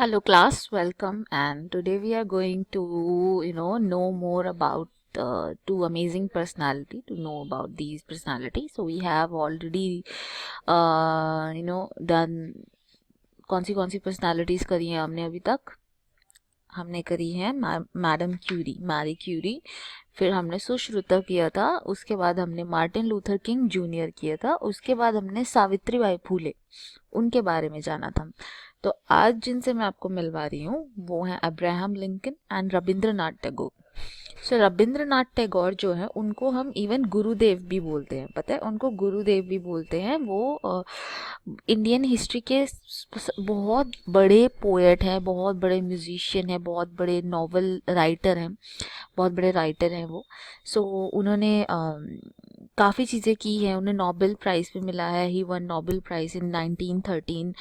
Hello class, welcome, and today we are going to know more about two amazing personality, to know about these personalities. So we have already done कौन सी personalities करी हैं हमने अभी तक। हमने करी है मैडम क्यूरी, मैरी क्यूरी, फिर हमने सुश्रुता किया था, उसके बाद हमने मार्टिन लूथर किंग जूनियर किया था, उसके बाद हमने सावित्री बाई फूले, उनके बारे में जाना था। तो आज जिनसे मैं आपको मिलवा रही हूँ वो हैं Abraham Lincoln and Rabindranath Tagore. So Rabindranath Tagore जो है उनको हम इवन गुरुदेव भी बोलते हैं, पता है, उनको गुरुदेव भी बोलते हैं। वो इंडियन हिस्ट्री के बहुत बड़े पोएट हैं, बहुत बड़े म्यूजिशियन हैं, बहुत बड़े नॉवल राइटर हैं, बहुत बड़े राइटर हैं वो। सो उन्होंने काफ़ी चीज़ें की हैं, उन्हें नोबेल प्राइज़ भी मिला है। He won Nobel prize in 1913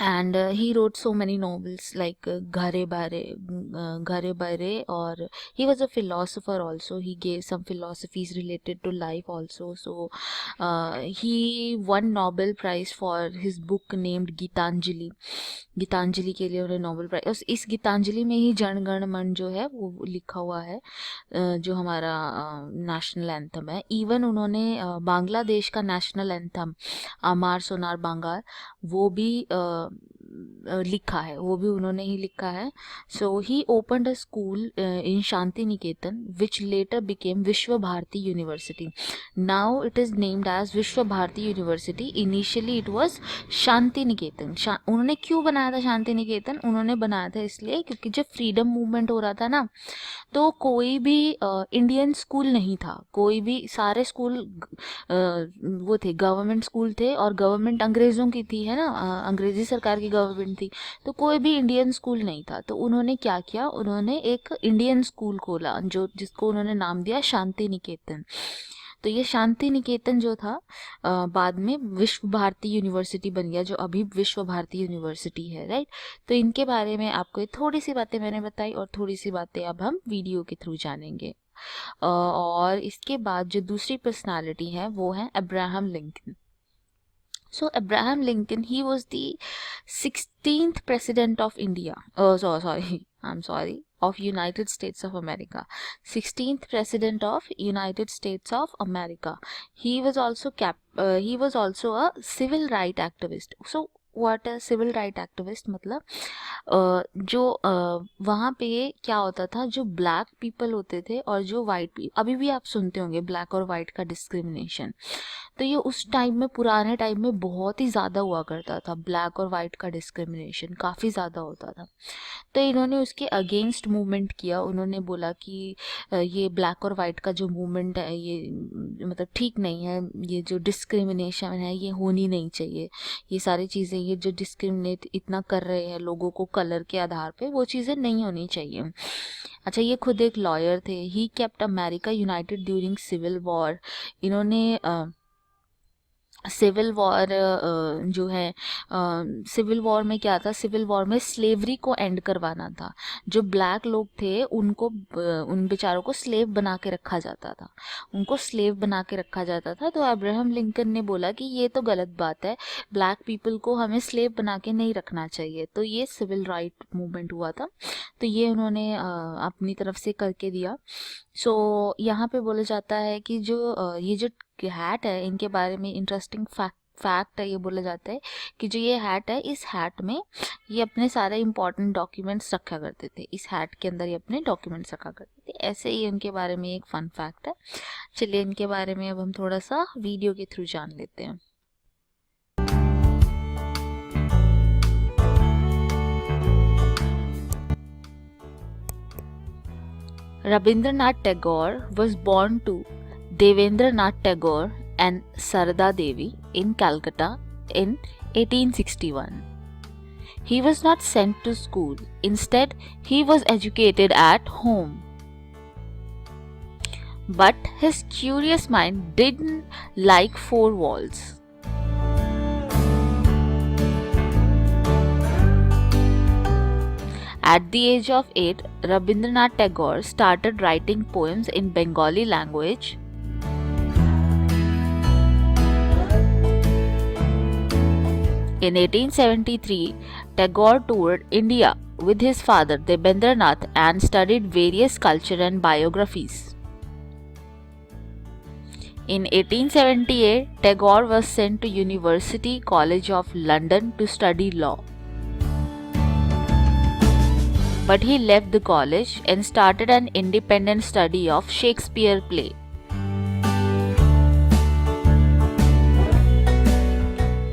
and he wrote so many novels like Ghare Bare, or he was a philosopher also. He gave some philosophies related to life also. So he won Nobel Prize for his book named Gitanjali. Gitanjali के लिए उन्हें Nobel prize, इस गीतांजलि में ही जन गण मन जो है वो लिखा हुआ है, जो हमारा नेशनल एंथम है। इवन उन्होंने बांग्लादेश का नेशनल एंथम अमार सोनार बांगाल वो भी लिखा है, वो भी उन्होंने ही लिखा है। So he opened a school in Shanti Niketan which later became Vishwa Bharati university. Now it is named as Vishwa Bharati university. Initially it was Shanti Niketan. उन्होंने क्यों बनाया था शांति निकेतन? उन्होंने बनाया था इसलिए क्योंकि जब फ्रीडम मूवमेंट हो रहा था ना, तो कोई भी इंडियन स्कूल नहीं था, कोई भी, सारे स्कूल वो थे, गवर्नमेंट स्कूल थे, और गवर्नमेंट अंग्रेज़ों की थी, है ना, अंग्रेज़ी सरकार की गवर्नमेंट थी, तो कोई भी इंडियन स्कूल नहीं था। तो उन्होंने क्या किया, उन्होंने एक इंडियन स्कूल खोला जिसको उन्होंने नाम दिया शांति निकेतन। तो ये शांति निकेतन जो था बाद में विश्व भारती यूनिवर्सिटी बन गया, जो अभी विश्व भारती यूनिवर्सिटी है, राइट। तो इनके बारे में आपको थोड़ी सी बातें मैंने बताई, और थोड़ी सी बातें अब हम वीडियो के थ्रू जानेंगे। और इसके बाद जो दूसरी पर्सनालिटी है वो है Abraham Lincoln. So Abraham Lincoln, he was the 16th president of India. Oh, I'm sorry, of United States of America. 16th president of United States of America. He was also a civil right activist. So what a civil right activist, मतलब जो वहाँ पे क्या होता था, जो black people होते थे और जो वाइट, अभी भी आप सुनते होंगे ब्लैक और वाइट का डिस्क्रिमिनेशन, तो ये उस टाइम में, पुराने टाइम में बहुत ही ज़्यादा हुआ करता था। ब्लैक और वाइट का डिस्क्रिमिनेशन काफ़ी ज़्यादा होता था। तो इन्होंने उसके अगेंस्ट मूवमेंट किया। उन्होंने बोला कि ये ब्लैक और वाइट का जो मूवमेंट है ये मतलब ठीक नहीं है, ये जो डिस्क्रिमिनेशन है ये होनी नहीं चाहिए, ये सारी चीज़ें, ये जो डिस्क्रिमिनेट इतना कर रहे हैं लोगों को कलर के आधार पे, वो चीज़ें नहीं होनी चाहिए। अच्छा, ये खुद एक लॉयर थे। He kept America united during civil war. इन्होंने सिविल वॉर जो है, सिविल वॉर में क्या था, सिविल वॉर में स्लेवरी को एंड करवाना था। जो ब्लैक लोग थे उनको, उन बेचारों को स्लेव बना के रखा जाता था, उनको स्लेव बना के रखा जाता था। तो अब्राहम लिंकन ने बोला कि ये तो गलत बात है, ब्लैक पीपल को हमें स्लेव बना के नहीं रखना चाहिए। तो ये सिविल राइट मूवमेंट हुआ था, तो ये उन्होंने अपनी तरफ से करके दिया। सो यहाँ पे बोला जाता है कि जो ये जो हैट है, इनके बारे में इंटरेस्टिंग फैक्ट है, ये बोला जाता है कि जो ये हैट है, इस हैट में ये अपने सारे इंपॉर्टेंट डॉक्यूमेंट्स रखा करते थे, इस हैट के अंदर ये अपने डॉक्यूमेंट्स रखा करते थे। ऐसे ही उनके बारे में एक फन फैक्ट है। चलिए इनके बारे में अब हम थोड़ा सा वीडियो के थ्रू जान लेते हैं। Rabindranath Tagore was born to Devendranath Tagore and Sarada Devi in Calcutta in 1861. He was not sent to school. Instead, he was educated at home. But his curious mind didn't like four walls. At the age of 8, Rabindranath Tagore started writing poems in Bengali language. In 1873, Tagore toured India with his father Debendranath and studied various culture and biographies. In 1878, Tagore was sent to University College of London to study law. But he left the college and started an independent study of Shakespeare play.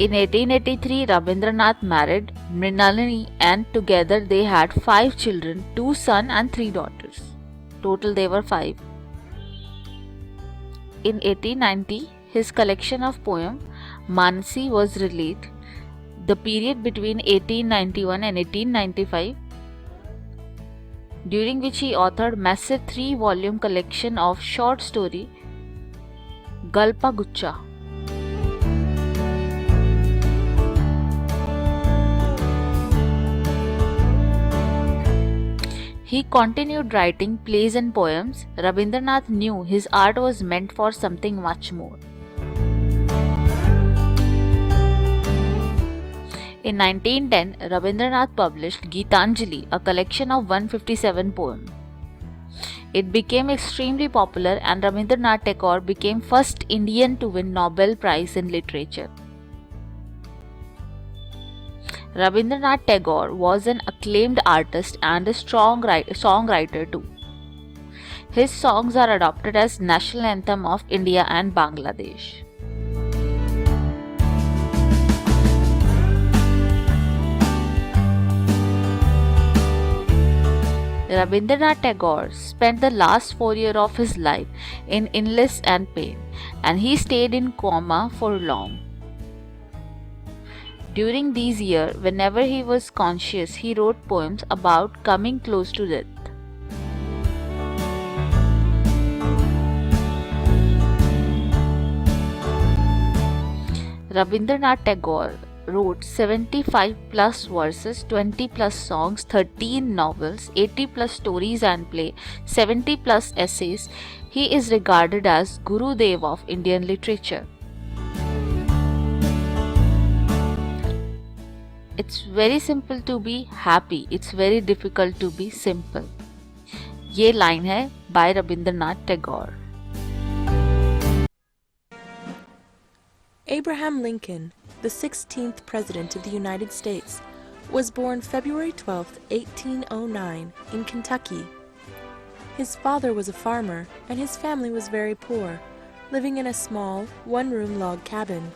In 1883, Rabindranath married Mrinalini and together they had 5 children, 2 sons and 3 daughters. Total they were 5. In 1890, his collection of poems Manasi was released. The period between 1891 and 1895, during which he authored massive 3-volume collection of short story Galpa Gucha. He continued writing plays and poems. Rabindranath knew his art was meant for something much more. In 1910, Rabindranath published Gitanjali, a collection of 157 poems. It became extremely popular and Rabindranath Tagore became first Indian to win Nobel Prize in Literature. Rabindranath Tagore was an acclaimed artist and a strong songwriter too. His songs are adopted as national anthem of India and Bangladesh. Rabindranath Tagore spent the last 4 years of his life in illness and pain, and he stayed in coma for long. During these years, whenever he was conscious, he wrote poems about coming close to death. Rabindranath Tagore wrote 75 plus verses, 20 plus songs, 13 novels, 80 plus stories and play, 70 plus essays. He is regarded as Guru Dev of Indian literature. It's very simple to be happy. It's very difficult to be simple. ये line है by Rabindranath Tagore. Abraham Lincoln, the 16th President of the United States, was born February 12, 1809, in Kentucky. His father was a farmer, and his family was very poor, living in a small, one-room log cabin.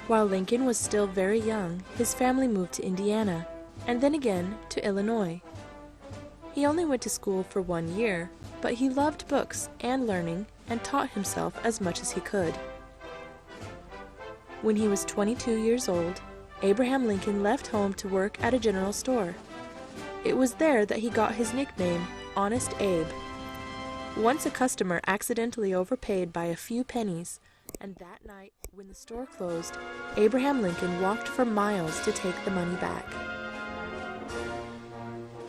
While Lincoln was still very young, his family moved to Indiana, and then again to Illinois. He only went to school for 1 year, but he loved books and learning and taught himself as much as he could. When he was 22 years old, Abraham Lincoln left home to work at a general store. It was there that he got his nickname, Honest Abe. Once a customer accidentally overpaid by a few pennies, and that night, when the store closed, Abraham Lincoln walked for miles to take the money back.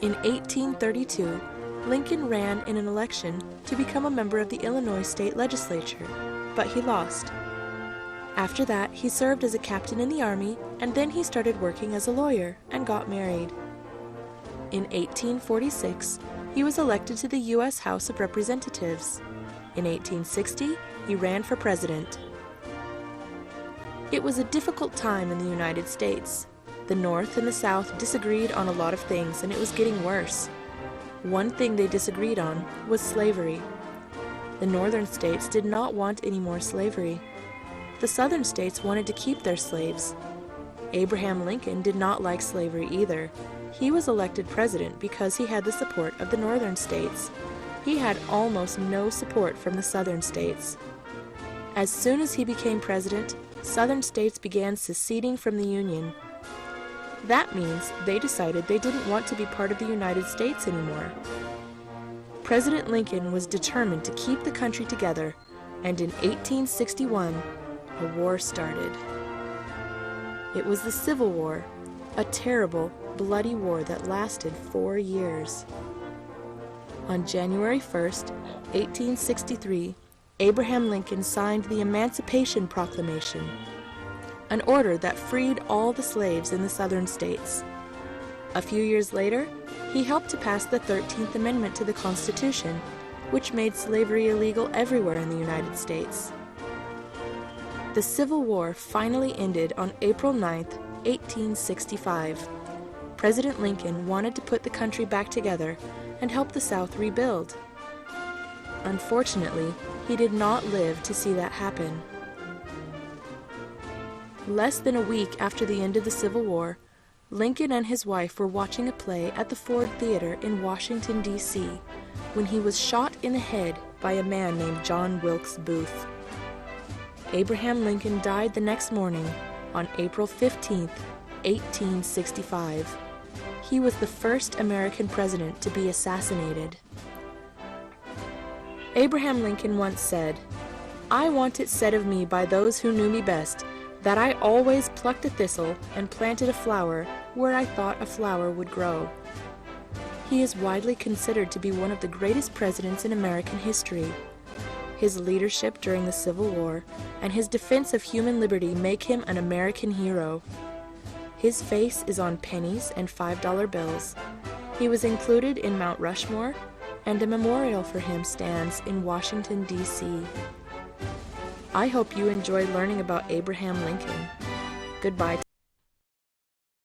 In 1832, Lincoln ran in an election to become a member of the Illinois state legislature, but he lost. After that, he served as a captain in the army, and then he started working as a lawyer and got married. In 1846, he was elected to the U.S. House of Representatives. In 1860, he ran for president. It was a difficult time in the United States. The North and the South disagreed on a lot of things, and it was getting worse. One thing they disagreed on was slavery. The northern states did not want any more slavery. The southern states wanted to keep their slaves. Abraham Lincoln did not like slavery either. He was elected president because he had the support of the northern states. He had almost no support from the southern states. As soon as he became president, southern states began seceding from the Union. That means they decided they didn't want to be part of the United States anymore. President Lincoln was determined to keep the country together, and in 1861, a war started. It was the Civil War, a terrible, bloody war that lasted 4 years. On January 1st, 1863, Abraham Lincoln signed the Emancipation Proclamation. an order that freed all the slaves in the southern states. A few years later, he helped to pass the 13th Amendment to the Constitution, which made slavery illegal everywhere in the United States. The Civil War finally ended on April 9, 1865. President Lincoln wanted to put the country back together and help the South rebuild. Unfortunately, he did not live to see that happen. Less than a week after the end of the Civil War, Lincoln and his wife were watching a play at the Ford Theater in Washington, D.C., when he was shot in the head by a man named John Wilkes Booth. Abraham Lincoln died the next morning on April 15, 1865. He was the first American president to be assassinated. Abraham Lincoln once said, "I want it said of me by those who knew me best, that I always plucked a thistle and planted a flower where I thought a flower would grow." He is widely considered to be one of the greatest presidents in American history. His leadership during the Civil War and his defense of human liberty make him an American hero. His face is on pennies and $5 bills. He was included in Mount Rushmore, and a memorial for him stands in Washington, D.C. I hope you enjoyed learning about Abraham Lincoln. Goodbye.